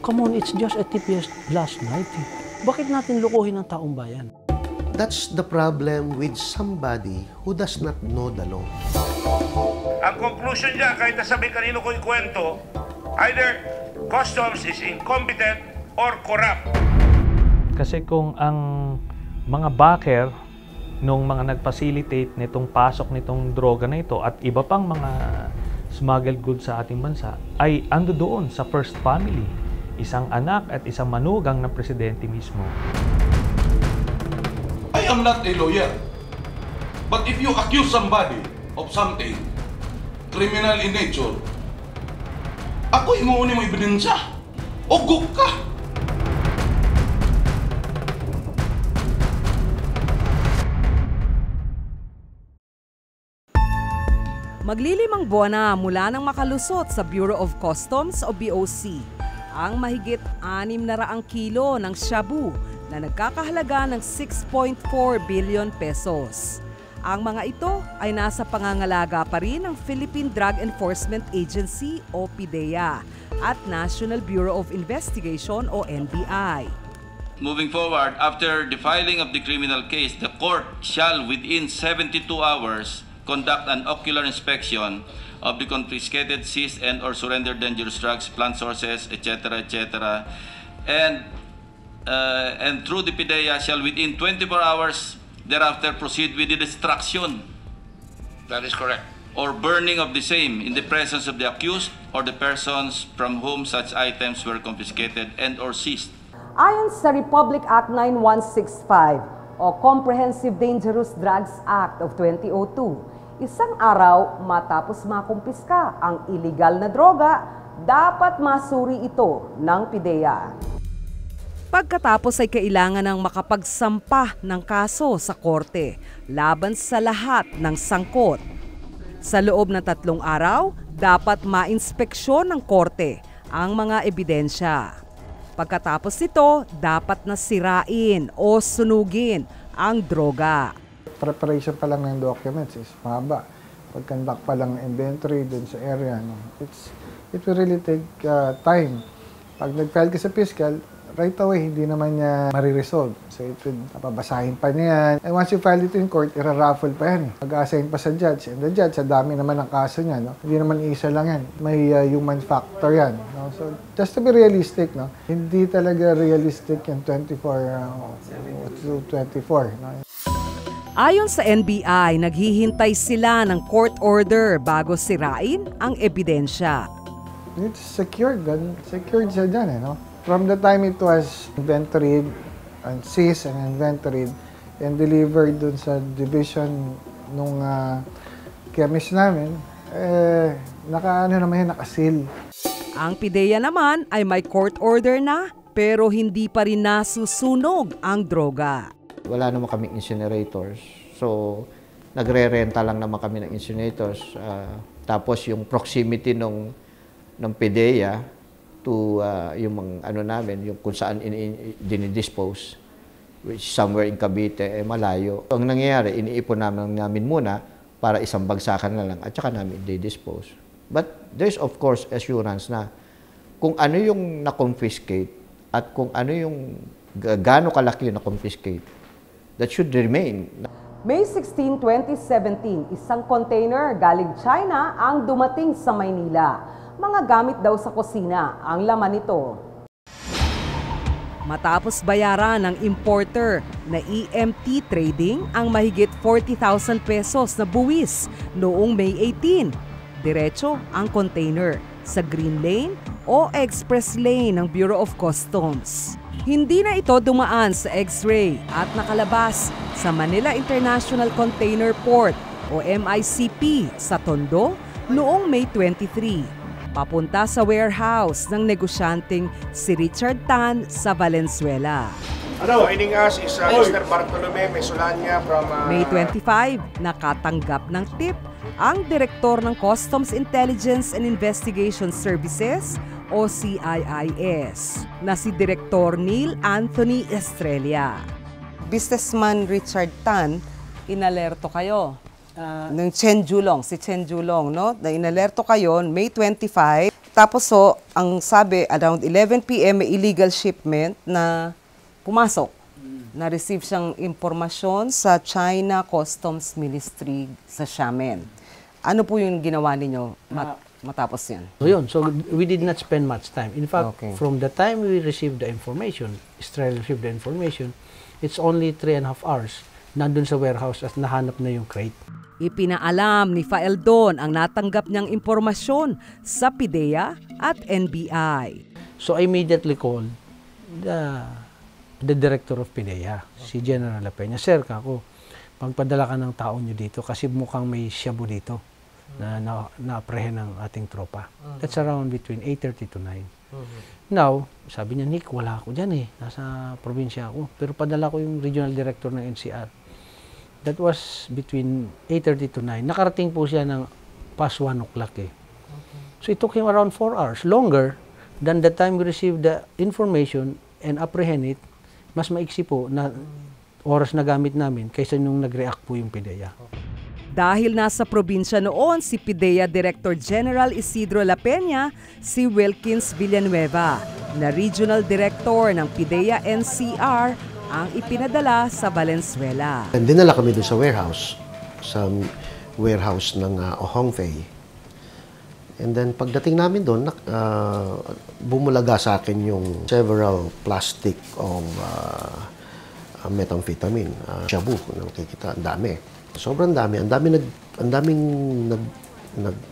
Come on, it's just a TPS last night. Bakit natin lukuhin ang taong bayan? That's the problem with somebody who does not know the law. Ang conclusion niya, kahit nasabi kanino ko ikwento, either customs is incompetent or corrupt. Kasi kung ang mga backer nung mga nag-facilitate nitong pasok nitong droga na ito at iba pang mga smuggled goods sa ating bansa ay ando doon sa first family, isang anak at isang manugang ng presidente mismo. I am not a lawyer. But if you accuse somebody of something criminal in nature, ako imuuni mo ebidensya. Ugok ka! Maglilimang buwan na mula nang makalusot sa Bureau of Customs o BOC ang mahigit 600 kilo ng shabu na nagkakahalaga ng 6.4 billion pesos. Ang mga ito ay nasa pangangalaga pa rin ng Philippine Drug Enforcement Agency o PDEA at National Bureau of Investigation o NBI. Moving forward, after the filing of the criminal case, the court shall within 72 hours conduct an ocular inspection of the confiscated, seized and or surrendered dangerous drugs, plant sources, etc., etc. And through the PDEA shall within 24 hours thereafter proceed with the destruction. That is correct. Or burning of the same in the presence of the accused or the persons from whom such items were confiscated and or seized. Ayon sa Republic Act 9165 o Comprehensive Dangerous Drugs Act of 2002, isang araw matapos makumpiska ang illegal na droga, dapat masuri ito ng PDEA. Pagkatapos ay kailangan ng makapagsampa ng kaso sa korte laban sa lahat ng sangkot. Sa loob ng 3 araw, dapat ma-inspeksyon ng korte ang mga ebidensya. Pagkatapos nito, dapat na sirain o sunugin ang droga. Preparation pa lang ng documents is mahaba. Pag-conduct pa lang ng inventory dun sa area, no? It will really take time. Pag nag-file ka sa fiscal, right away, hindi naman niya mariresolve. So, papabasahin pa niya yan. And once you file it in court, iraraffle pa yan. Mag-assign pa sa judge. And the judge, sa dami naman ng kaso niya, no? Hindi naman isa lang yan. May human factor yan. No? So, just to be realistic, no? Hindi talaga realistic yung 24 to 24. No? Ayon sa NBI, naghihintay sila ng court order bago sirain ang ebidensya. It's secured. Secured siya dyan, no? From the time it was inventoried and seized and inventoried and delivered dun sa division nung chemist namin, nakasil. Ang PDEA naman ay may court order na pero hindi pa rin nasusunog ang droga. Wala naman kaming incinerators. So, nagre-renta lang naman kami ng incinerators. Tapos yung proximity ng PDEA to yung ano namin, yung kung saan dinidispose, which somewhere in Cavite, malayo. Ang nangyayari, iniipon namin muna para isang bagsakan na lang at saka namin didispose. But there's of course assurance na kung ano yung na-confiscate at kung ano yung gaano kalaki yung na-confiscate, that should remain. May 16, 2017, isang container galing China ang dumating sa Maynila. Mga gamit daw sa kusina ang laman nito. Matapos bayaran ng importer na EMT Trading ang mahigit 40,000 pesos na buwis noong May 18, diretso ang container sa Green Lane o Express Lane ng Bureau of Customs. Hindi na ito dumaan sa X-ray at nakalabas sa Manila International Container Port o MICP sa Tondo noong May 23. Papunta sa warehouse ng negosyanteng si Richard Tan sa Valenzuela. Joining us is Mr. Bartolome Mesolania from... May 25, nakatanggap ng tip ang Direktor ng Customs Intelligence and Investigation Services o CIIS na si Direktor Neil Anthony Estrella. Businessman Richard Tan, inalerto kayo. Ng Chen Julong, si Chen Julong, no? Na inalerto kayo May 25, Tapos ang sabi, around 11 p.m. may illegal shipment na pumasok. Na-receive siyang impormasyon sa China Customs Ministry sa Xiamen. Ano po yung ginawa ninyo matapos yan? So yun, so we did not spend much time. In fact, Okay. from the time we received the information, Israel received the information, it's only 3.5 hours nandun sa warehouse at nahanap na yung crate. Ipinaalam ni Faeldon ang natanggap niyang impormasyon sa PIDEA at NBI. So I immediately called the director of PIDEA, si General Lapena. Sir, kako, pagpadala ka ng tao nyo dito kasi mukhang may shabu dito na na-aprehen ng ating tropa. That's around between 8:30 to 9. Now, sabi niya, Nick, wala ako dyan nasa probinsya ako. Pero padala ko yung regional director ng NCR. That was between 8:30 to 9. Nakarating po siya ng past 1 o'clock So it took him around 4 hours, longer than the time we received the information and apprehend it. Mas maiksi po na oras na gamit namin kaysa nung nag-react po yung PIDEA. Dahil nasa probinsya noon si PIDEA Director General Isidro La Peña, si Wilkins Villanueva, na Regional Director ng PIDEA NCR, ang ipinadala sa Valenzuela. And dinala kami doon sa warehouse ng Ohongfei. And then pagdating namin doon, bumulaga sa akin yung several plastic of methamphetamine, shabu, nakikita, ang dami. Sobrang dami, ang daming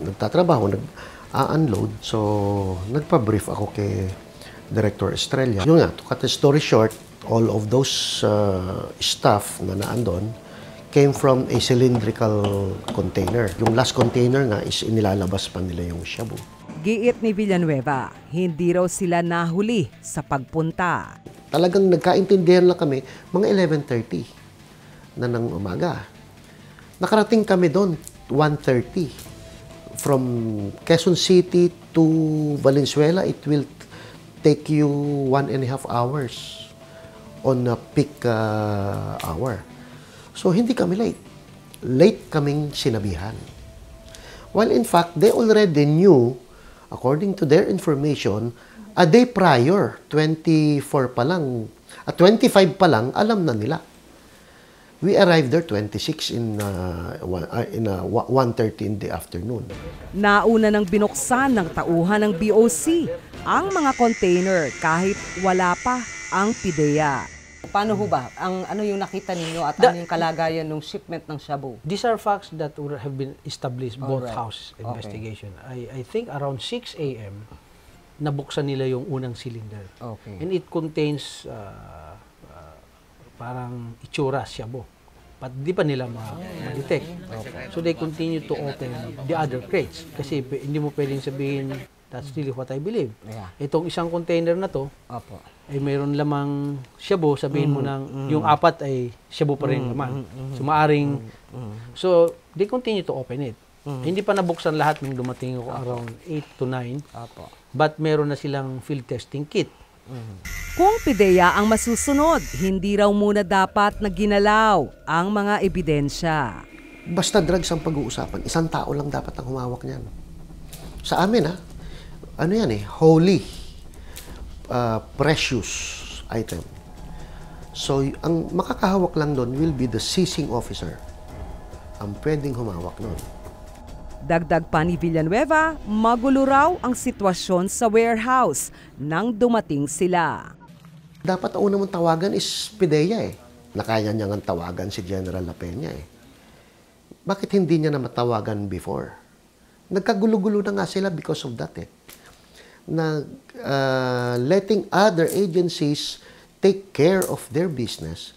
nagtatrabaho, nag-unload. So, nagpa-brief ako kay Director Estrella. Yun nga, to cut the story short, all of those stuff na naandon came from a cylindrical container. Yung last container nga is inilalabas pa nila yung shabu. Giit ni Villanueva, hindi raw sila nahuli sa pagpunta. Talagang nagkaintindihan lang kami mga 11:30 na ng umaga. Nakarating kami doon 1:30. From Quezon City to Valenzuela, it will take you 1.5 hours on a peak hour. So, hindi kami late. Late kaming sinabihan. While in fact, they already knew, according to their information, a day prior, 24 pa lang, 25 pa lang, alam na nila. We arrived there 26 in 1:30 in the afternoon. Nauna nang binuksan ng tauhan ng BOC ang mga container kahit wala pa ang PIDEA. Paano ho ba? Ano yung nakita ninyo at ano yung kalagayan ng shipment ng shabu? These are facts that have been established both Alright. house investigation. I think around 6 a.m. nabuksan nila yung unang cylinder. Okay. And it contains parang itsura shabu. But di pa nila ma-detect. So they continue to open the other crates. Kasi hindi mo pwedeng sabihin, that's really what I believe. Yeah. Itong isang container na to, Opo. ay mayroon lamang shabu, sabihin mo ng yung apat ay shabu pa rin naman. So maaring, so they continue to open it. Hindi pa nabuksan lahat nung dumating ako around 8 to 9. Opo. But meron na silang field testing kit. Kung PIDEA ang masusunod, hindi raw muna dapat na ginalaw ang mga ebidensya. Basta drugs ang pag-uusapan, isang tao lang dapat ang humawak niyan. Sa amin, ano yan holy, precious item. So, ang makakahawak lang doon will be the seizing officer. Ang pwedeng humawak noon. Dagdag pa ni Villanueva, magulo raw ang sitwasyon sa warehouse nang dumating sila. Dapat ang unang mong tawagan is PIDEA Nakaya niya nga tawagan si General La Peña Bakit hindi niya na matawagan before? Nagkagulo-gulo na nga sila because of that Na letting other agencies take care of their business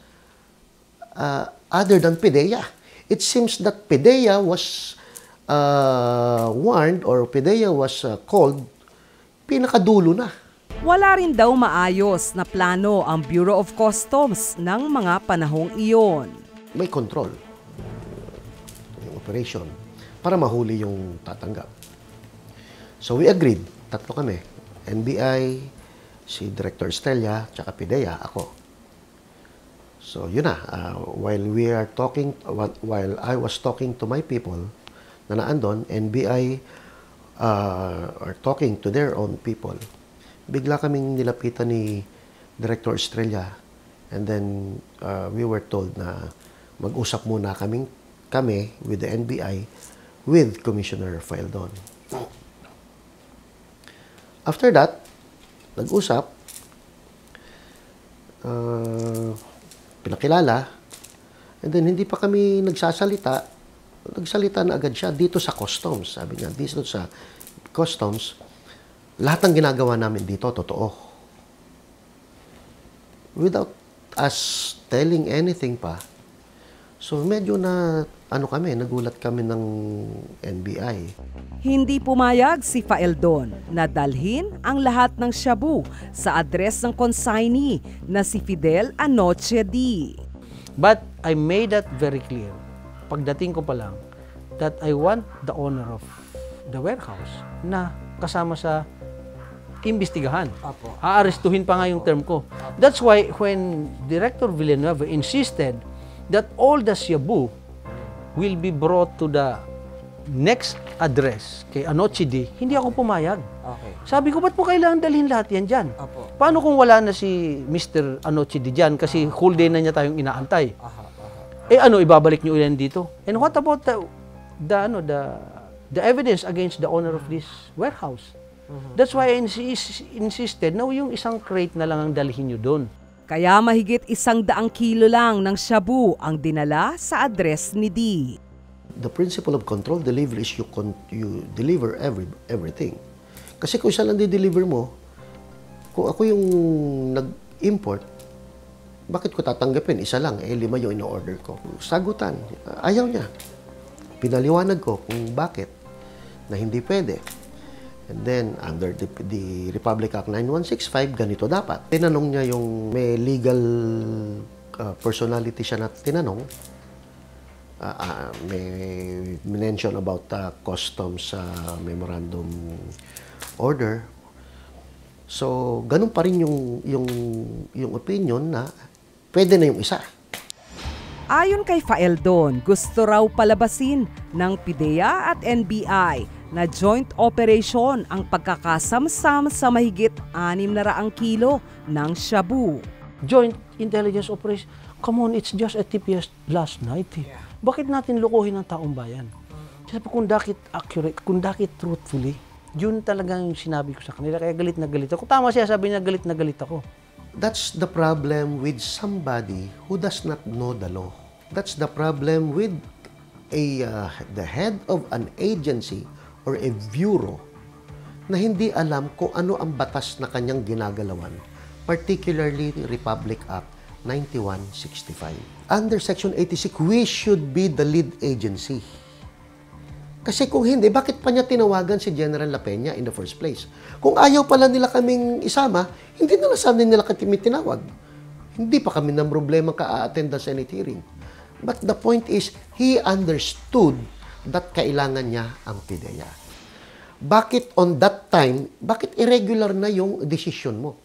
other than PIDEA. It seems that PIDEA was warned or PIDEA was called pinakadulo na. Wala rin daw maayos na plano ang Bureau of Customs ng mga panahong iyon. May control yung operation para mahuli yung tatanggap. So we agreed, tatlo kami, NBI, si Director Estrella, tsaka PIDEA, ako. So yun na, while I was talking to my people na naandon, NBI are talking to their own people, bigla kaming nilapitan ni Director Estrella, and then we were told na mag-usap muna kami with the NBI with Commissioner Faeldon. After that, nag-usap, pinakilala, and then hindi pa kami nagsalita na agad siya dito sa customs. Sabi niya, dito sa customs, lahat ng ginagawa namin dito, totoo. Without us telling anything pa. So medyo nagulat kami ng NBI. Hindi pumayag si Faeldon na dalhin ang lahat ng shabu sa address ng consignee na si Fidel Anoche D. But I made that very clear. Pagdating ko pa lang, that I want the owner of the warehouse na kasama sa imbestigahan. Aarestuhin pa nga yung term ko. That's why when Director Villanueva insisted that all the shabu will be brought to the next address kay Anoche D, hindi ako pumayag. Sabi ko, ba't mo kailangan dalhin lahat yan dyan? Paano kung wala na si Mr. Anoche D dyan kasi whole day na niya tayong inaantay? Ibabalik niyo yan dito? And what about the evidence against the owner of this warehouse? That's why I insisted na yung isang crate na lang ang dalhin niyo doon. Kaya mahigit 100 kilo lang ng shabu ang dinala sa address ni D. The principle of control delivery is you deliver everything. Kasi kung isa lang di-deliver mo, kung ako yung nag-import, bakit ko tatanggapin? Isa lang, 5 yung ino-order ko. Sagutan, ayaw niya. Pinaliwanag ko kung bakit, na hindi pwede. And then, under the Republic Act 9165, ganito dapat. Tinanong niya yung may legal personality siya na tinanong. May mention about customs memorandum order. So, ganun pa rin yung opinion na pwede na yung isa. Ayon kay Faeldon, gusto raw palabasin ng PIDEA at NBI na joint operation ang pagkakasamsam sa mahigit 600 kilo ng shabu. Joint intelligence operation. Come on, it's just a TPS last night. Bakit natin lukuhin ang taong bayan? Kasi kung dakit accurate, kung dakit truthfully, yun talagang yung sinabi ko sa kanila. Kaya galit na galit ako. Tama siya, sabi niya galit na galit ako. That's the problem with somebody who does not know the law. That's the problem with the head of an agency or a bureau na hindi alam kung ano ang batas na kanyang ginagalawan, particularly Republic Act 9165. Under Section 86, we should be the lead agency. Kasi kung hindi, bakit pa niya tinawagan si General La Peña in the first place? Kung ayaw pala nila kaming isama, hindi na sana nila kami tinawag. Hindi pa kami ng problema ka-attend the Senate hearing. But the point is, he understood that kailangan niya ang PIDEA. Bakit on that time, bakit irregular na yung decision mo?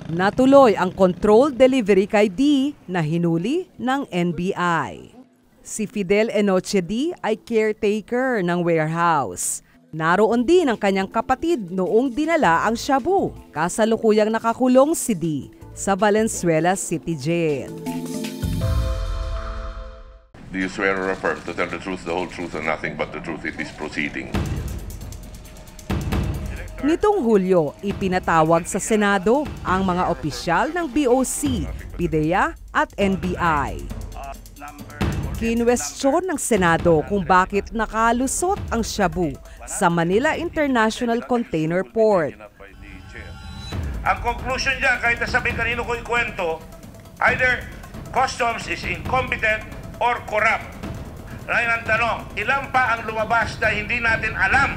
Natuloy ang controlled delivery kay D na hinuli ng NBI. Si Fidel Anoche D ay caretaker ng warehouse. Naroon din ang kanyang kapatid noong dinala ang shabu. Kasalukuyang nakakulong si D sa Valenzuela City Jail. Do you swear or affirm to tell the truth, the whole truth, and nothing but the truth in this proceeding? Nitong Hulyo, ipinatawag sa Senado ang mga opisyal ng BOC, PIDEA at NBI. Kinwestiyon ng Senado kung bakit nakalusot ang shabu sa Manila International Container Port. Ang conclusion dyan, kahit nasabi kanino ko ikwento, either customs is incompetent or corrupt. Ngayon ang tanong, ilan pa ang lumabas na hindi natin alam?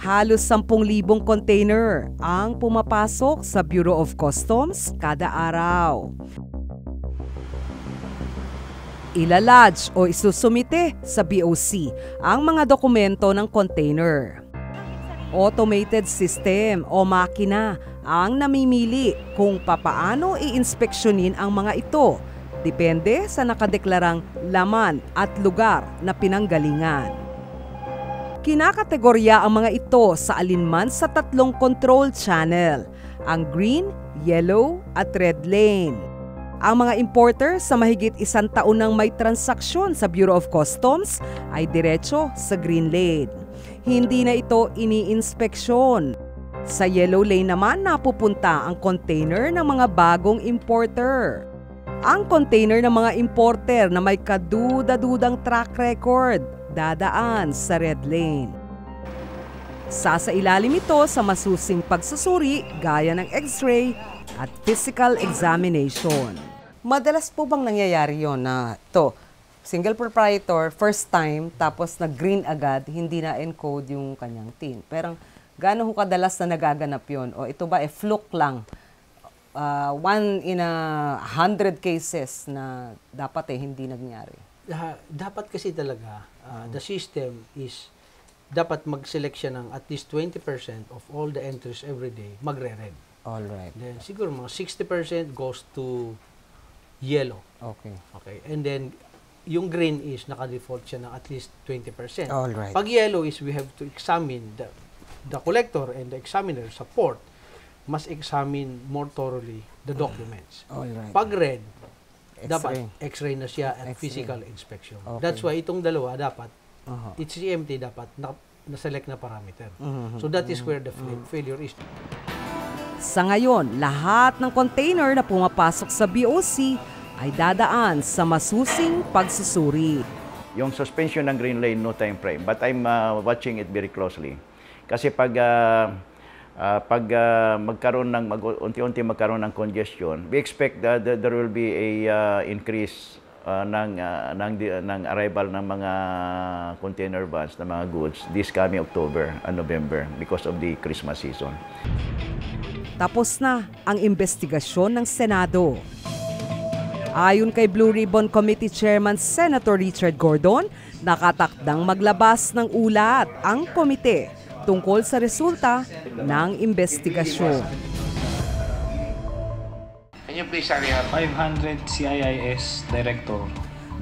Halos 10,000 container ang pumapasok sa Bureau of Customs kada araw. Ilalodge o isusumite sa BOC ang mga dokumento ng container. Automated system o makina ang namimili kung papaano i-inspeksyonin ang mga ito Depende sa nakadeklarang laman at lugar na pinanggalingan. Kinakategorya ang mga ito sa alinman sa tatlong control channel, ang green, yellow at red lane. Ang mga importer sa mahigit 1 taon nang may transaksyon sa Bureau of Customs ay diretso sa green lane. Hindi na ito iniinspeksyon. Sa yellow lane naman napupunta ang container ng mga bagong importer. Ang container ng mga importer na may kaduda-dudang track record dadaan sa red lane. Sasailalim ito sa masusing pagsusuri gaya ng x-ray at physical examination. Madalas po bang nangyayari yon na single proprietor, first time, tapos nag-green agad, hindi na encode yung kanyang TIN? Pero gaano ho kadalas na nagaganap yon? O ito ba fluke lang? 1 in 100 cases na dapat hindi nangyari? Dapat kasi talaga, the system is dapat mag-select siya ng at least 20% of all the entries every day, magre-red. Alright. Then siguro mga 60% goes to yellow. Okay. Okay. And then yung green is naka-default siya ng at least 20%. Alright. Pag yellow is we have to examine the collector and the examiner sa port must examine more thoroughly the documents. Alright. Pag red, X-ray. dapat x-ray na siya at X-ray. physical inspection. Okay. That's why itong dalawa dapat Uh-huh. HCMT dapat na-select na parameter. So that is where the failure is. Sa ngayon, lahat ng container na pumapasok sa BOC ay dadaan sa masusing pagsusuri. Yung suspension ng green lane, no time frame. But I'm watching it very closely. Kasi pag unti-unti magkaroon ng congestion, we expect that there will be a increase ng arrival ng mga container vans, ng mga goods this coming October and November because of the Christmas season. Tapos na ang investigasyon ng Senado. Ayon kay Blue Ribbon Committee Chairman Senator Richard Gordon, nakatakdang maglabas ng ulat ang komite tungkol sa resulta ng investigasyon. Can you please hurry up? 500 CIIS Director.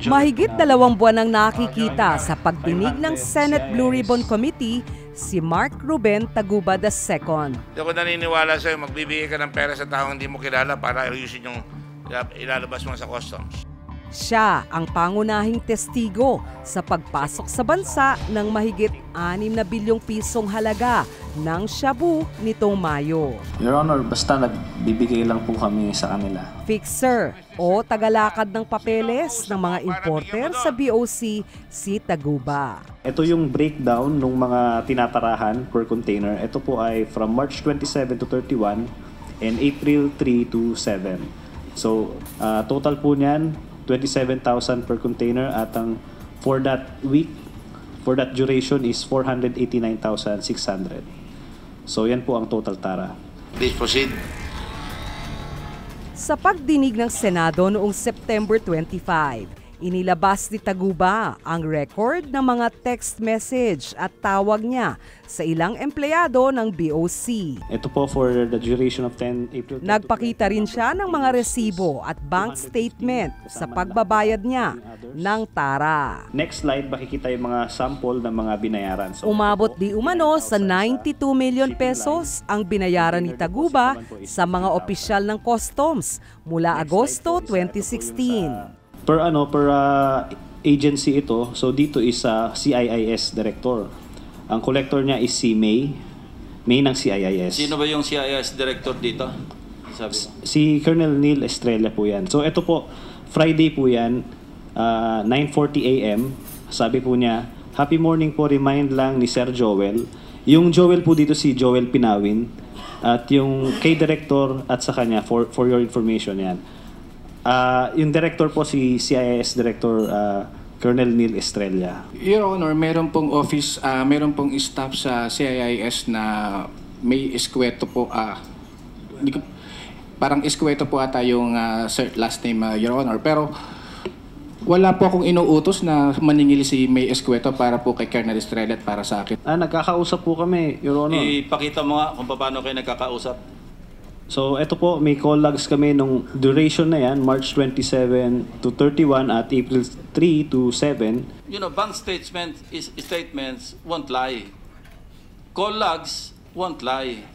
Mahigit 2 buwan nang nakikita sa pagdinig ng Senate Blue Ribbon Committee si Mark Ruben Taguba II. Hindi ako naniniwala sa'yo, magbibigay ka ng pera sa taong hindi mo kilala para ayusin yung ilalabas mo sa customs. Siya ang pangunahing testigo sa pagpasok sa bansa ng mahigit 6 na bilyong pisong halaga ng shabu nitong Mayo. Your Honor, basta nagbibigay lang po kami sa kanila. Fixer o tagalakad ng papeles ng mga importer sa BOC si Taguba. Ito yung breakdown ng mga tinatarahan per container. Ito po ay from March 27 to 31 and April 3 to 7. So, total po niyan, 27,000 per container at ang for that week, for that duration is 489,600. So yan po ang total tara. Please proceed. Sa pagdinig ng Senado noong September 25, inilabas ni Taguba ang record ng mga text message at tawag niya sa ilang empleyado ng BOC. Ito po for the duration of 10 April. Nagpakita rin siya ng mga resibo at bank statement sa pagbabayad niya ng tara. Next slide, makikita yung mga sample ng mga binayaran. So, Umabot di umano sa 92 million pesos ang binayaran ni Taguba sa mga opisyal ng customs mula Agosto 2016. Per agency ito, so dito is CIIS Director. Ang collector niya is si May ng CIIS. Sino ba yung CIIS Director dito? Sabi mo. Si Colonel Neil Estrella po yan. So ito po, Friday po yan, 9:40 a.m. Sabi po niya, happy morning po, remind lang ni Sir Joel. Yung Joel po dito si Joel Pinawin at yung kay Director at sa kanya for your information yan. Yung director po si CIIS Director Colonel Neil Estrella. Your Honor, meron pong office, meron pong staff sa CIIS na may eskwento po, parang eskwento po ata yung last name, Your Honor. Pero wala po akong inuutos na maningil si May Escueto para po kay Colonel Estrella at para sa akin. Nagkakausap po kami, Your Honor. Ipakita mo nga kung paano kayo nagkakausap. So ito po, may call logs kami nung duration na yan, March 27 to 31 at April 3 to 7. You know, bank statements won't lie. Call logs won't lie.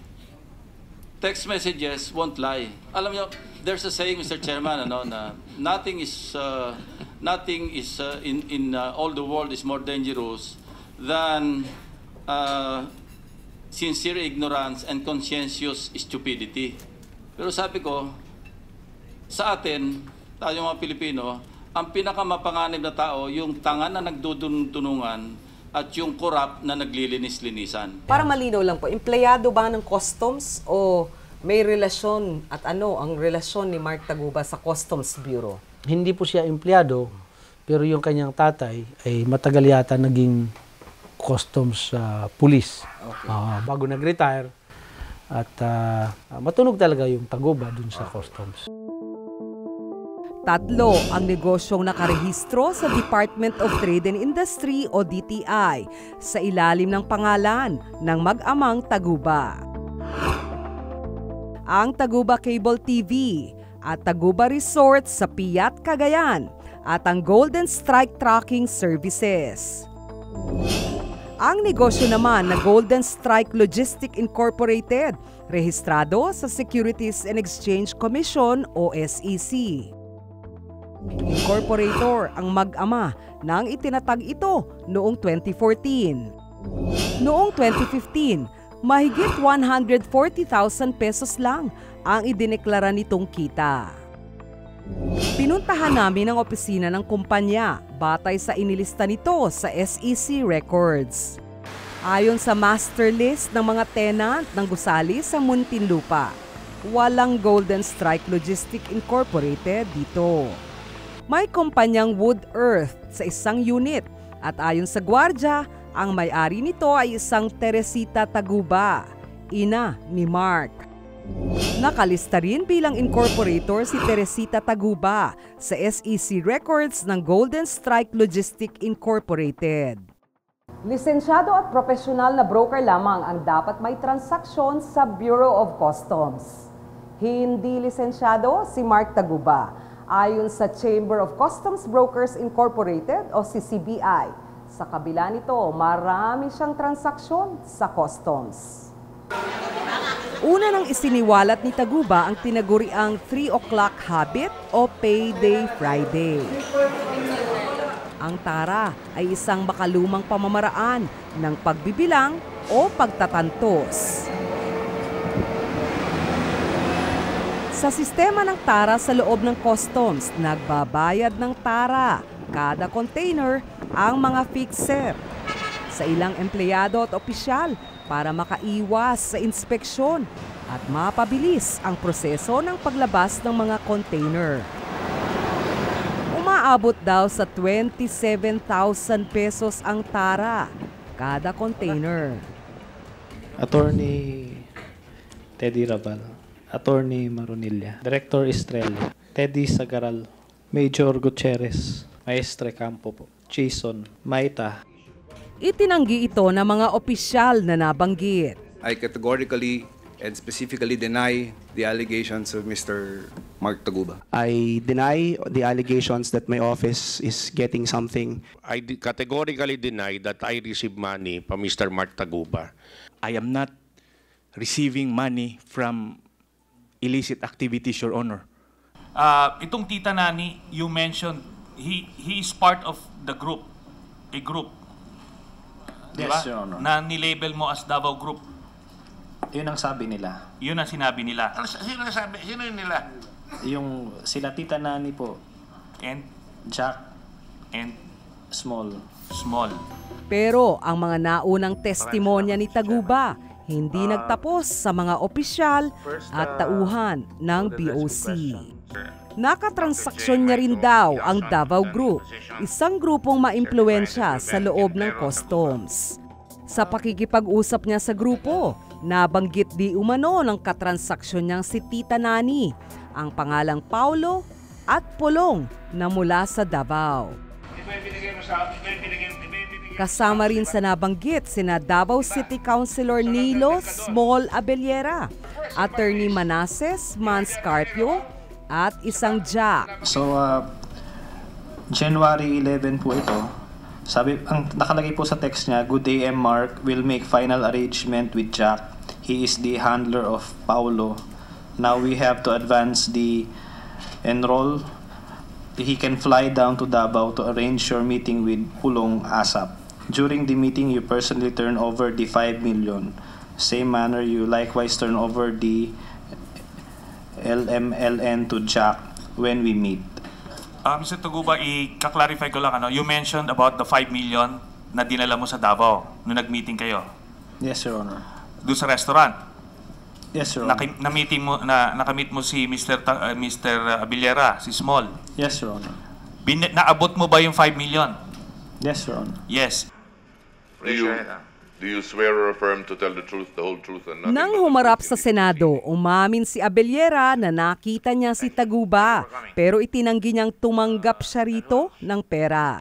Text messages won't lie. Alam niyo, there's a saying, Mr. Chairman, ano, na nothing is in all the world is more dangerous than sincere ignorance and conscientious stupidity. Pero sabi ko, sa atin, tayo mga Pilipino, ang pinakamapanganib na tao, yung tanga na nagduduntunungan at yung korap na naglilinis-linisan. Para malinaw lang po, empleyado ba ng customs o may relasyon at ano ang relasyon ni Mark Taguba sa Customs Bureau? Hindi po siya empleyado, pero yung kanyang tatay ay matagal yata naging customs police. Okay. Bago nag-retire at matunog talaga yung Taguba dun sa customs. 3 ang negosyong nakarehistro sa Department of Trade and Industry o DTI sa ilalim ng pangalan ng mag-amang Taguba. Ang Taguba Cable TV at Taguba Resort sa Piat, Cagayan at ang Golden Strike Tracking Services. Ang negosyo naman na Golden Strike Logistics Incorporated, rehistrado sa Securities and Exchange Commission o SEC. Incorporator ang mag-ama nang itinatag ito noong 2014. Noong 2015, mahigit 140,000 pesos lang ang idineklara nitong kita. Pinuntahan namin ang opisina ng kumpanya batay sa inilista nito sa SEC records. Ayon sa master list ng mga tenant ng gusali sa Muntinlupa, walang Golden Strike Logistics Incorporated dito. May kumpanyang Wood Earth sa isang unit at ayon sa gwardya, ang may-ari nito ay isang Teresita Taguba, ina ni Mark. Nakalista rin bilang incorporator si Teresita Taguba sa SEC records ng Golden Strike Logistics Incorporated. Lisensyado at profesional na broker lamang ang dapat may transaksyon sa Bureau of Customs. Hindi lisensyado si Mark Taguba ayon sa Chamber of Customs Brokers Incorporated o CCBI. Sa kabila nito, marami siyang transaksyon sa customs. Una nang isiniwalat ni Taguba ang tinaguriang 3 o'clock habit o Payday Friday. Ang tara ay isang makalumang pamamaraan ng pagbibilang o pagtatantos. Sa sistema ng tara sa loob ng customs, nagbabayad ng tara kada container ang mga fixer sa ilang empleyado at opisyal para makaiwas sa inspeksyon at mapabilis ang proseso ng paglabas ng mga container. Umaabot daw sa 27,000 pesos ang tara kada container. Attorney Teddy Rabal, Attorney Marunilla, Director Estrella, Teddy Sagaral, Major Gutierrez, Maestre Campo po, Jason, Maita. Itinanggi ito ng mga opisyal na nabanggit. I categorically and specifically deny the allegations of Mr. Mark Taguba. I deny the allegations that my office is getting something. I categorically deny that I received money from Mr. Mark Taguba. I am not receiving money from illicit activities, Your Honor. Itong Tita Nani, you mentioned he is part of the group, a group. Yes, Diba? Your Honor. Na nilabel mo as Davao Group. Yun ang sabi nila. Yun ang sinabi nila. Sino sabi? Sino yun nila? Yung sila Tita Nani po. And? Jack. And? Small. Pero ang mga naunang testimonya ni Taguba hindi nagtapos sa mga opisyal at tauhan ng BOC. Nakatransaksyon niya rin daw ang Davao Group, isang grupong maimpluwensya sa loob ng customs. Sa pakikipag-usap niya sa grupo, nabanggit di umano ng katransaksyon niyang si Tita Nani, ang pangalang Paulo at Pulong na mula sa Davao. Kasama rin sa nabanggit sina Davao City Councilor Nilo Small Abellera, Attorney Manases Manscarpio, at isang Jack. So, January 11 po ito. Sabi, ang nakalagay po sa text niya, "Good day, M. Mark. Will make final arrangement with Jack. He is the handler of Paulo. Now we have to advance the enroll. He can fly down to Davao to arrange your meeting with Pulong ASAP. During the meeting, you personally turn over the 5 million. Same manner, you likewise turn over the LMLN to Jack when we meet." Mr. Taguba, i-clarify ko lang, you mentioned about the 5 million na dinala mo sa Davao nung nag-meeting kayo. Yes, Your Honor. Doon sa restaurant. Yes, Your Honor. Na-meeting mo, nakamit mo si Mr. Abellera, si Small. Yes, Your Honor. Naabot mo ba yung 5 million? Yes, Your Honor. Yes. Do you swear or affirm to tell the truth, the whole truth, and nothing Nang but the humarap sa Senado, umamin si Abellera na nakita niya si Taguba, pero itinanggi niyang tumanggap siya rito ng pera.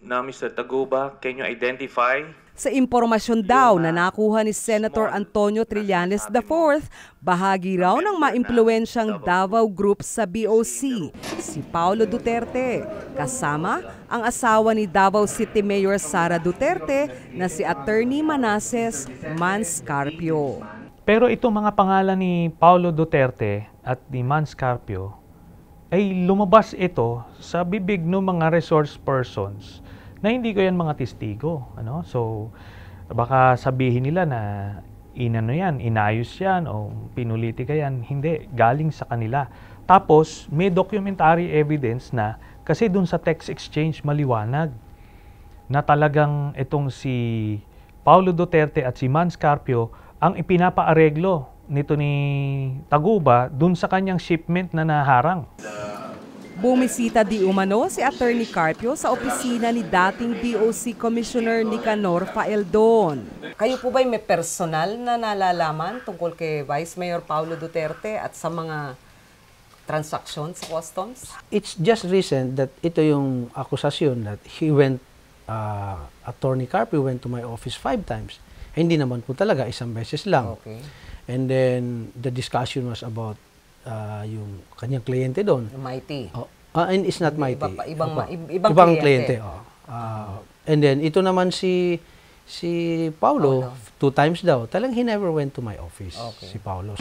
Now, Mr. Taguba, can you identify? Sa impormasyon daw na nakuha ni Senator Antonio Trillanes IV, bahagi raw ng maimpluwensyang Davao Group sa BOC, si Paulo Duterte, kasama ang asawa ni Davao City Mayor Sara Duterte na si Attorney Manases Manscarpio. Pero itong mga pangalan ni Paulo Duterte at ni Manscarpio ay lumabas ito sa bibig ng mga resource persons na hindi ko yan mga testigo. So, baka sabihin nila na inayos yan o pinulitika yan. Hindi, galing sa kanila. Tapos, may documentary evidence na kasi dun sa text exchange maliwanag na talagang itong si Paulo Duterte at si Manscarpio ang ipinapaareglo nito ni Taguba dun sa kanyang shipment na naharang. Bumisita di umano si Attorney Carpio sa opisina ni dating BOC Commissioner Nicanor Faeldon. Kayo po ba'y may personal na nalalaman tungkol kay Vice Mayor Paulo Duterte at sa mga transaksyon sa customs? It's just recent that ito yung akusasyon that he went, Attorney Carpio went to my office 5 times. Hindi naman po talaga, isang beses lang. Okay. And then the discussion was about yung kanyang kliyente doon. Mighty. And it's not Mighty. Ibang kliyente. And then ito naman si Paulo, 2 times daw. Talagang he never went to my office, si Paulo.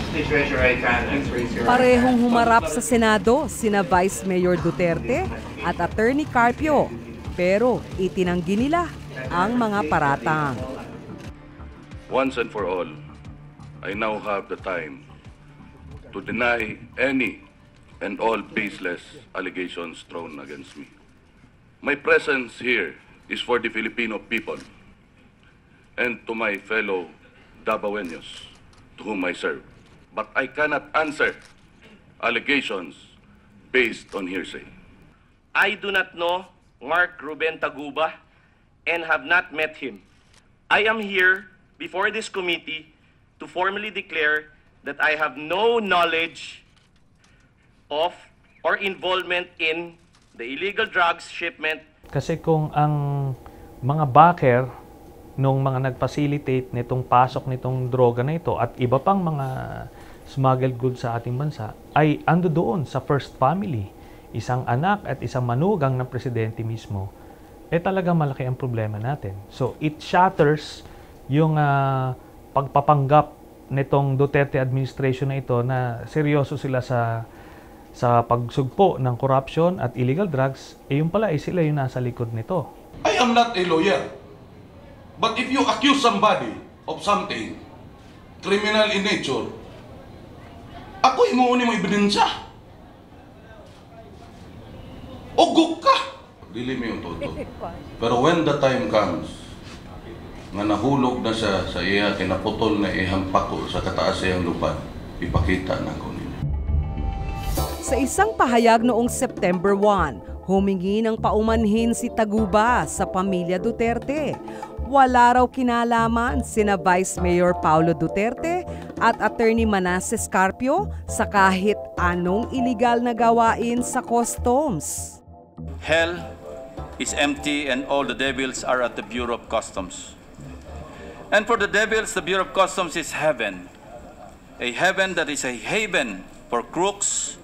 Parehong humarap sa Senado sina Vice Mayor Duterte at Attorney Carpio. Pero itinanggi nila ang mga paratang. Once and for all, I now have the time to deny any and all baseless allegations thrown against me. My presence here is for the Filipino people and to my fellow Davaoenos to whom I serve. But I cannot answer allegations based on hearsay. I do not know Mark Ruben Taguba and have not met him. I am here before this committee to formally declare that I have no knowledge of or involvement in the illegal drugs shipment. Kasi kung ang mga backer nung mga nag-facilitate nitong pasok nitong droga na ito at iba pang mga smuggled goods sa ating bansa ay ando doon sa first family, isang anak at isang manugang ng presidente mismo, talagang malaki ang problema natin. So it shatters yung pagpapanggap nitong Duterte administration na ito na seryoso sila sa pagsugpo ng corruption at illegal drugs, yung pala sila yung nasa likod nito. I am not a lawyer. But if you accuse somebody of something criminal in nature, ako imuuni mo ebidensya. Ugok ka! Dili mo yung todo. Pero when the time comes, nga nahulog na siya sa iya, kinaputol na ihang pako sa kataas iyang lupad, ipakita na ko ninyo. Sa isang pahayag noong September 1, humingi ng paumanhin si Taguba sa pamilya Duterte. Wala raw kinalaman sina Vice Mayor Paulo Duterte at Attorney Manases Carpio sa kahit anong illegal na gawain sa customs. Hell is empty and all the devils are at the Bureau of Customs. And for the devils, the Bureau of Customs is heaven. A heaven that is a haven for crooks,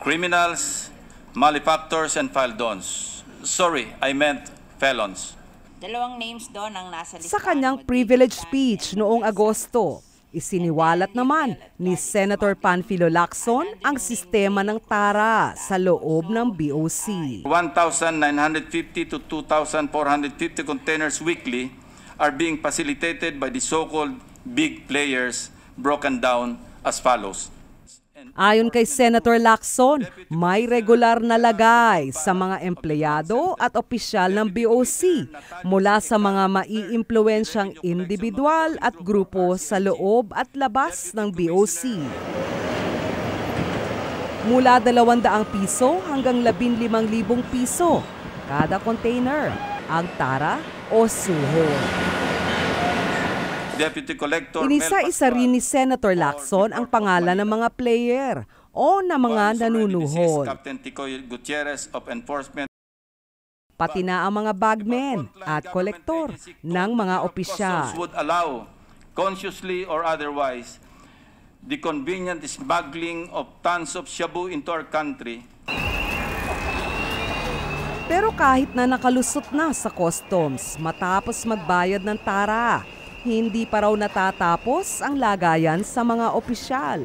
criminals, malefactors, and faldons. Sorry, I meant felons. Dalawang names doon ang nasa listahan. Sa kanyang privilege speech noong Agosto, isiniwalat naman ni Senator Panfilo Lacson ang sistema ng tara sa loob ng BOC. 1,950 to 2,450 containers weekly are being facilitated by the so-called big players, broken down as follows. Ayon kay Senator Lacson, may regular na lagay sa mga empleyado at opisyal ng BOC mula sa mga maiimpluwensyang individual at grupo sa loob at labas ng BOC. Mula 200 piso hanggang 15,000 piso kada container ang tara o suhol. Inisa-isa rin ni Senator Lacson ang pangalan ng mga player o na mga nanunuhol. Pati na ang mga bagmen at kolektor ng mga opisyal. Would allow, consciously or otherwise, the convenient smuggling of tons of shabu into our country. Pero kahit na nakalusot na sa customs matapos magbayad ng tara, hindi pa raw natatapos ang lagayan sa mga opisyal.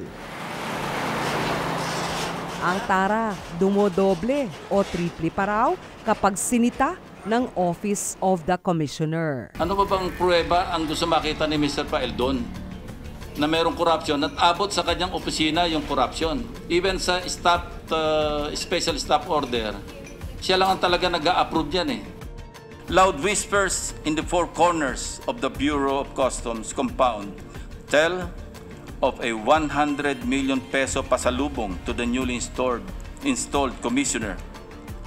Ang tara dumodoble o triple pa raw kapag sinita ng Office of the Commissioner. Ano ba bang pruweba ang gusto makita ni Mr. Paeldon na mayroong corruption at abot sa kanyang opisina yung corruption? Even sa special staff order, siya lang ang talaga nag-a-approve yan eh. Loud whispers in the four corners of the Bureau of Customs compound tell of a 100 million peso pasalubong to the newly installed commissioner.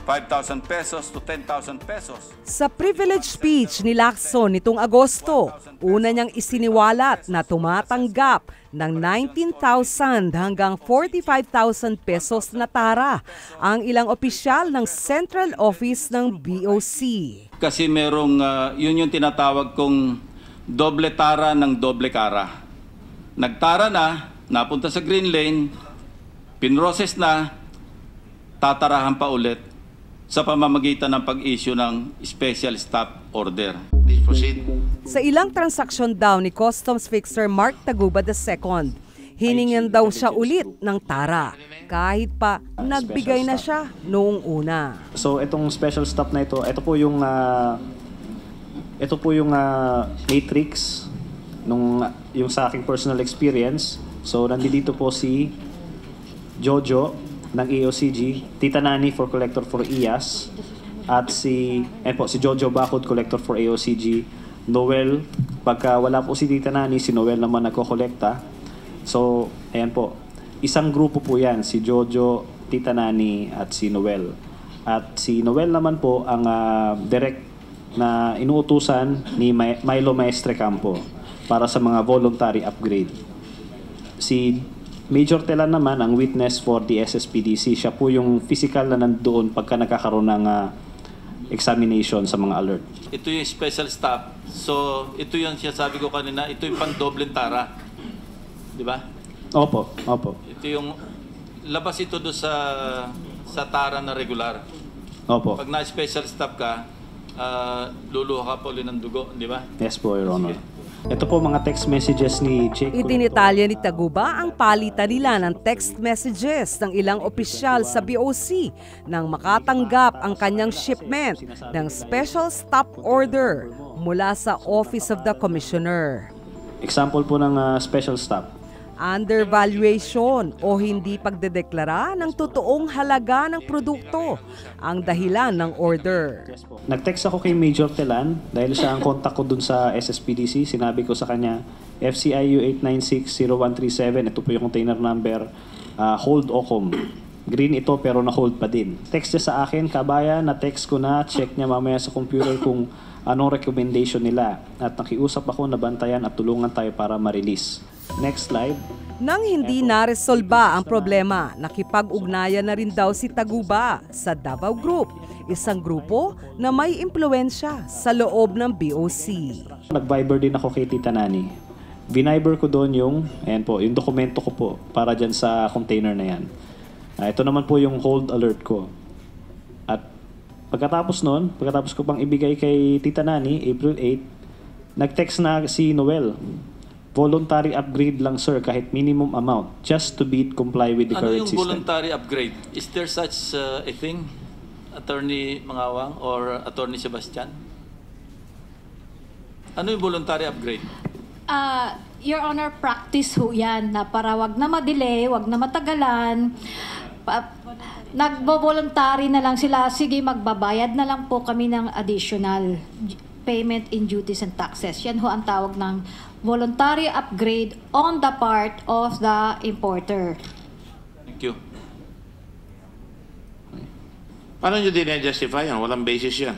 5,000 pesos to 10,000 pesos. Sa privilege speech ni Lacson nitong Agosto, una niyang isiniwalat na tumatanggap ng 19,000 hanggang 45,000 pesos na tara ang ilang opisyal ng Central Office ng BOC. Kasi merong, yun yung tinatawag kong doble tara ng doble kara. Nagtara na, napunta sa green lane, pinroses na, tatarahan pa ulit sa pamamagitan ng pag-issue ng special stop order. Please proceed. Sa ilang transaksyon daw ni Customs Fixer Mark Taguba II, hiningan daw siya ulit ng tara kahit pa nagbigay na siya noong una. So itong special stop na ito po yung matrix nung yung sa aking personal experience. So nandito po si Jojo ng AOCG, Tita Nani for Collector for IAS, at si Jojo Bakod Collector for AOCG, Noel, pagka wala po si Tita Nani, si Noel naman nagko-kolekta. So, ayan po, isang grupo po yan, si Jojo, Tita Nani, at si Noel. At si Noel naman po ang direct na inuutusan ni Milo Maestre Campo para sa mga voluntary upgrade. Si Major Telan naman ang witness for the SSPDC. Siya po yung physical na nandoon pagka nakakaroon ng examination sa mga alert. Ito yung special staff. So, ito yung sabi ko kanina, ito yung pang-dobleng tara. Di ba? Opo, opo. Ito yung, labas ito doon sa tara na regular. Opo. Pag na-special staff ka, luluha ka po ulit ng dugo, di ba? Yes po, Your Honor. Ito po mga text messages ni Jake. Idinitalya ni Taguba ang palitan nila ng text messages ng ilang opisyal sa BOC nang makatanggap ang kanyang shipment ng special stop order mula sa Office of the Commissioner. Example po ng special stop. Undervaluation o hindi pagdedeklara ng totoong halaga ng produkto ang dahilan ng order. Nag-text ako kay Major Telan dahil siya ang kontak ko dun sa SSPDC. Sinabi ko sa kanya, FCIU 8960137, ito po yung container number, hold OCOM. Green ito pero na-hold pa din. Text niya sa akin, kabayan, na-text ko na, check niya mamaya sa computer kung anong recommendation nila. At nakiusap ako na bantayan at tulungan tayo para ma-release. Next slide. Nang hindi naresolba ang problema, nakipag-ugnayan na rin daw si Taguba sa Davao Group, isang grupo na may impluensya sa loob ng BOC. Nag-Viber din ako kay Tita Nani. Viniber ko doon yung dokumento ko po para dyan sa container na yan. Ito naman po yung hold alert ko. At pagkatapos ko pang ibigay kay Tita Nani, April 8, nag-text na si Noel. Voluntary upgrade lang sir, kahit minimum amount, just to comply with the current system. Ano yung voluntary upgrade? Is there such a thing, Attorney Mangawang or Attorney Sebastian? Ano yung voluntary upgrade? Your Honor, practice ho yan na para wag na ma-delay, wag na matagalan. Nagbo-voluntary na lang sila, sige magbabayad na lang po kami ng additional payment in duties and taxes. Yan ho ang tawag ng voluntary upgrade on the part of the importer. Thank you. Paano nyo dinajustify yan? Walang basis yan.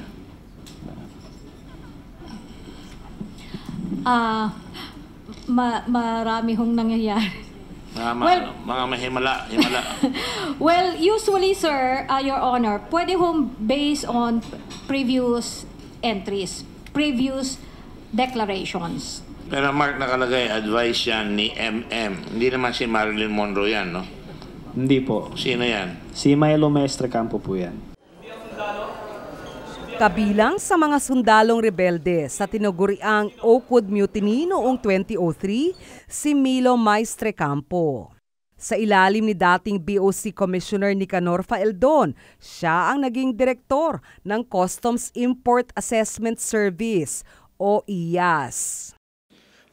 Marami hong nangyayari. Mga mahimala. Well, usually, sir, Your Honor, pwede hong based on previous entries, previous declarations. Pero Mark, nakalagay, advice yan ni MM. Hindi naman si Marilyn Monroe yan, no? Hindi po. Sino yan? Si Milo Maestre Campo po yan. Kabilang sa mga sundalong rebelde sa tinaguriang Oakwood Mutiny noong 2003, si Milo Maestre Campo. Sa ilalim ni dating BOC Commissioner Nicanor Faeldon, siya ang naging direktor ng Customs Import Assessment Service o IAS.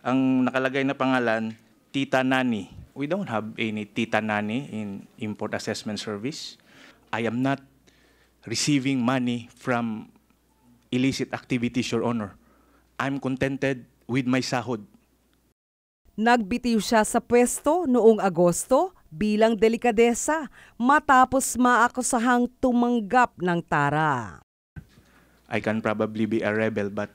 Ang nakalagay na pangalan, Tita Nani. We don't have any Tita Nani in Import Assessment Service. I am not receiving money from illicit activities, Your Honor. I'm contented with my sahod. Nagbitiw siya sa pwesto noong Agosto bilang delikadesa matapos maakusahang tumanggap ng tara. I can probably be a rebel but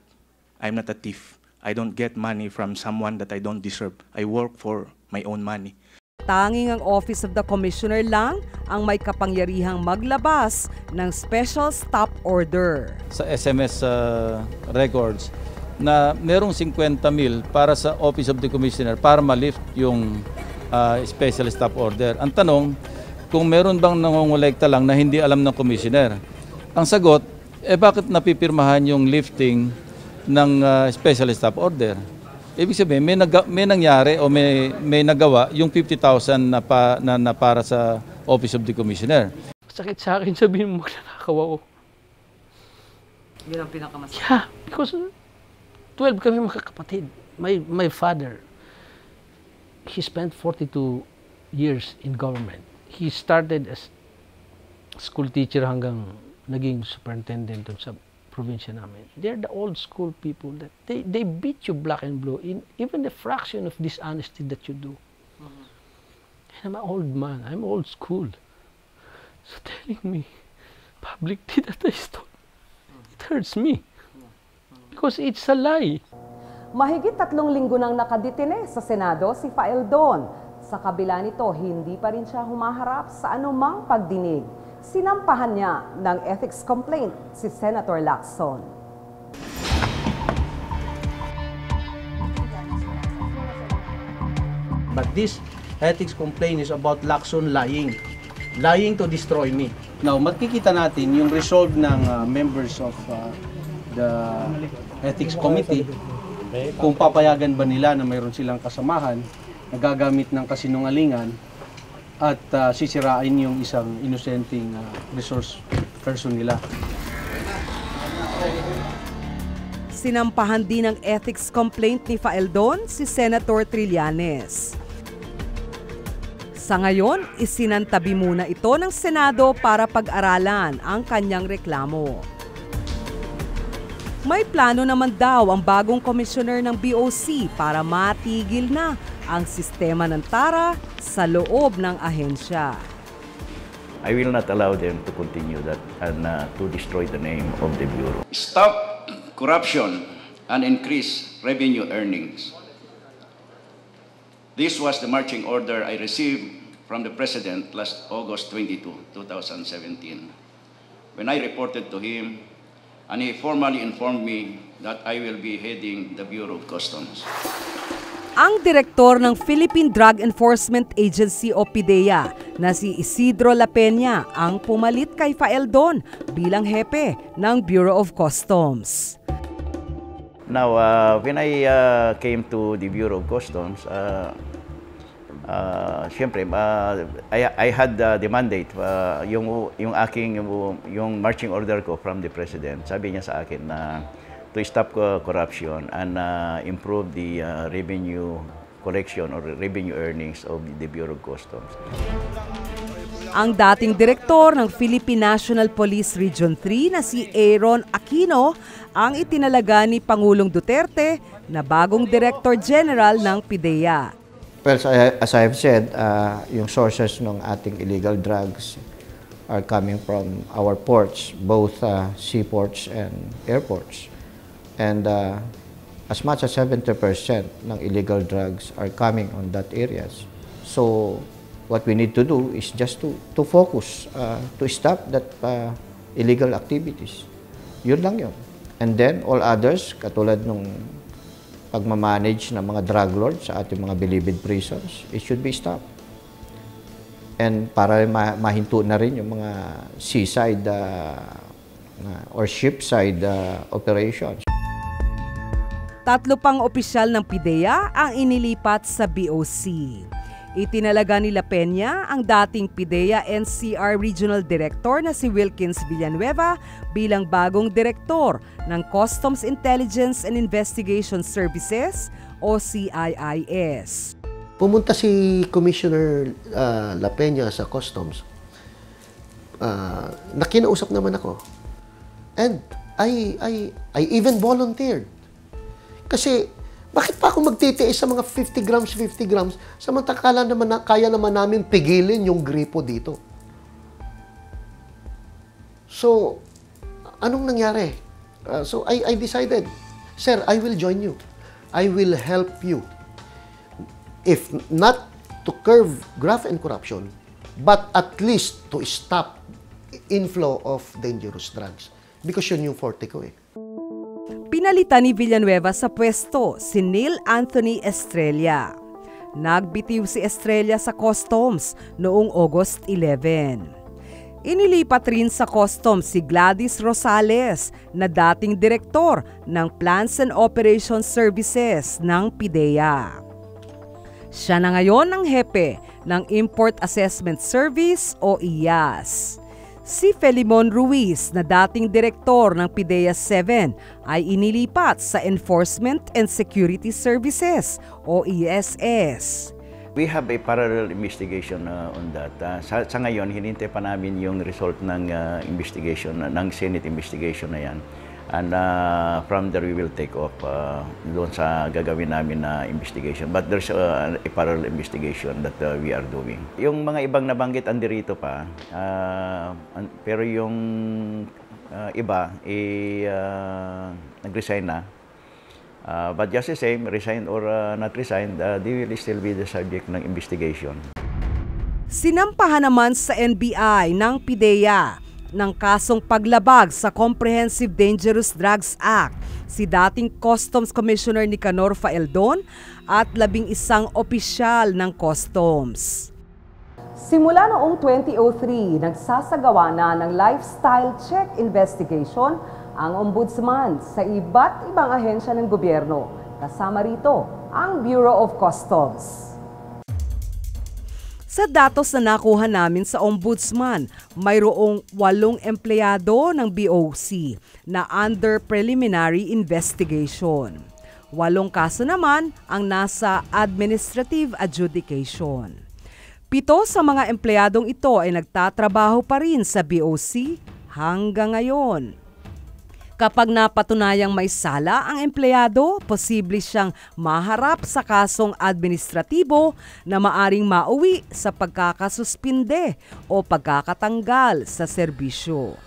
I'm not a thief. I don't get money from someone that I don't deserve. I work for my own money. Tanging ang Office of the Commissioner lang ang may kapangyarihang maglabas ng Special Stop Order. Sa SMS records na merong 50 mil para sa Office of the Commissioner para ma-lift yung Special Stop Order. Ang tanong, kung meron bang nangongolekta lang na hindi alam ng Commissioner? Ang sagot, bakit napipirmahan yung lifting ng Special Stop Order? Ibig sabihin, may nangyari o may nagawa yung 50,000 na para sa Office of the Commissioner. Sakit sa akin sabihin mo nakakawa ko. Yun ang pinakamasakit. Yeah, because 12 kami magkakapatid. My father, he spent 42 years in government. He started as school teacher hanggang naging superintendent dun sa probinsya namin. They're the old school people that they beat you black and blue in even the fraction of dishonesty that you do. And I'm an old man. I'm old school. So telling me publicly that I stole, it hurts me. Because it's a lie. Mahigit 3 linggo nang nakadetine sa Senado si Faeldon. Sa kabila nito, hindi pa rin siya humaharap sa anumang pagdinig. Sinampahan niya ng ethics complaint si Senator Lacson. But this ethics complaint is about Lacson lying. Lying to destroy me. Now, makikita natin yung resolve ng members of the ethics committee kung papayagan ba nila na mayroon silang kasamahan na gagamit ng kasinungalingan at sisirain yung isang inosenteng resource person nila. Sinampahan din ng ethics complaint ni Faeldon si Senator Trillanes. Sa ngayon, isinantabi muna ito ng Senado para pag-aralan ang kanyang reklamo. May plano naman daw ang bagong commissioner ng BOC para matigil na ang sistema ng tara sa loob ng ahensya. I will not allow them to continue that and to destroy the name of the Bureau. Stop corruption and increase revenue earnings. This was the marching order I received from the President last August 22, 2017, when I reported to him, and he formally informed me that I will be heading the Bureau of Customs. Ang direktor ng Philippine Drug Enforcement Agency o PDEA na si Isidro La Peña ang pumalit kay Faeldon bilang hepe ng Bureau of Customs. Now, when I came to the Bureau of Customs, siyempre, I had the mandate, yung marching order ko from the President. Sabi niya sa akin na to stop corruption and improve the revenue collection or revenue earnings of the Bureau of Customs. Ang dating direktor ng Philippine National Police Region 3 na si Aaron Aquino ang itinalaga ni Pangulong Duterte na bagong Director General ng PDEA. Well, as I have said, yung sources ng ating illegal drugs are coming from our ports, both seaports and airports. And as much as 70% ng illegal drugs are coming on that areas. So what we need to do is just to focus, to stop that illegal activities. Yun lang yun. And then all others, katulad nung pagmamanage ng mga drug lords sa ating mga bilibid prisons, it should be stopped. And para mahinto na rin yung mga seaside or shipside operations. 3 pang opisyal ng PDEA ang inilipat sa BOC. Itinalaga ni La Peña ang dating PDEA NCR Regional Director na si Wilkins Villanueva bilang bagong direktor ng Customs Intelligence and Investigation Services o CIIS. Pumunta si Commissioner La Peña sa Customs. Nakinausap naman ako. And I even volunteered. Kasi, bakit pa ako magtitiis sa mga 50 grams, samantala naman kaya naman namin pigilin yung gripo dito. So, anong nangyari? So, I decided, Sir, I will join you. I will help you. If not to curb graft and corruption, but at least to stop inflow of dangerous drugs. Because yun yung forte ko eh. Pinalitan ni Villanueva sa pwesto si Neil Anthony Estrella. Nagbitiw si Estrella sa Customs noong August 11. Inilipat rin sa Customs si Gladys Rosales na dating direktor ng Plans and Operations Services ng PDEA. Siya na ngayon ang hepe ng Import Assessment Service o IAS. Si Felimon Ruiz na dating direktor ng PDEA 7 ay inilipat sa Enforcement and Security Services o ESS. We have a parallel investigation on that. Sa ngayon, hinintay pa namin yung result ng investigation, ng Senate investigation na yan. And from there, we will take off doon sa gagawin namin na investigation. But there's a parallel investigation that we are doing. Yung mga ibang nabanggit andirito pa, pero yung iba, nag-resign na. But just the same, resign or not resign, they will still be the subject ng investigation. Sinampahan naman sa NBI ng PDEA ng kasong paglabag sa Comprehensive Dangerous Drugs Act si dating Customs Commissioner Nicanor Faeldon at 11 opisyal ng Customs. Simula noong 2003, nagsasagawa na ng lifestyle check investigation ang Ombudsman sa iba't ibang ahensya ng gobyerno. Kasama rito ang Bureau of Customs. Sa datos na nakuha namin sa Ombudsman, mayroong 8 empleyado ng BOC na under preliminary investigation. 8 kaso naman ang nasa administrative adjudication. 7 sa mga empleyadong ito ay nagtatrabaho pa rin sa BOC hanggang ngayon. Kapag napatunayang may sala ang empleyado, posible siyang maharap sa kasong administratibo na maaring mauwi sa pagkakasuspinde o pagkakatanggal sa serbisyo.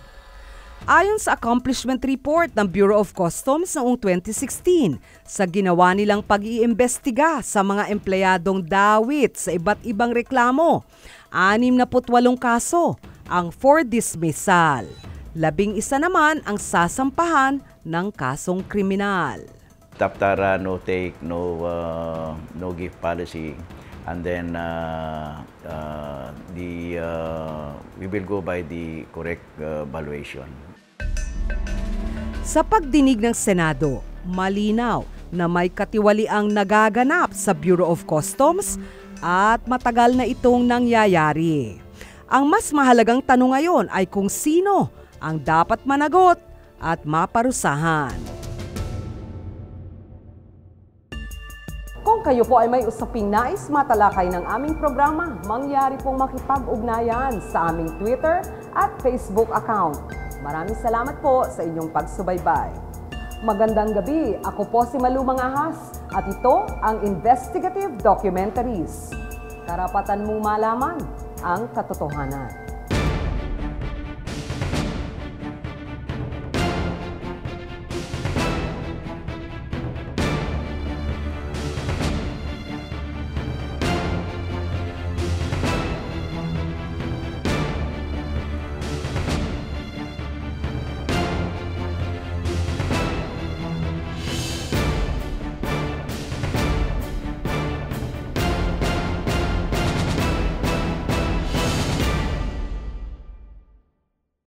Ayon sa accomplishment report ng Bureau of Customs noong 2016, sa ginawa nilang pag-iimbestiga sa mga empleyadong dawit sa iba't ibang reklamo, 68 kaso ang for dismissal. 11 naman ang sasampahan ng kasong kriminal. Taptara, no take, no give policy, and then we will go by the correct valuation. Sa pagdinig ng Senado, malinaw na may katiwaliang nagaganap sa Bureau of Customs at matagal na itong nangyayari. Ang mas mahalagang tanong ngayon ay kung sino ang dapat managot at maparusahan. Kung kayo po ay may usaping nais matalakay ng aming programa, mangyari pong makipag-ugnayan sa aming Twitter at Facebook account. Maraming salamat po sa inyong pagsubaybay. Magandang gabi, ako po si Malu Mangahas at ito ang Investigative Documentaries. Karapatan mong malaman ang katotohanan.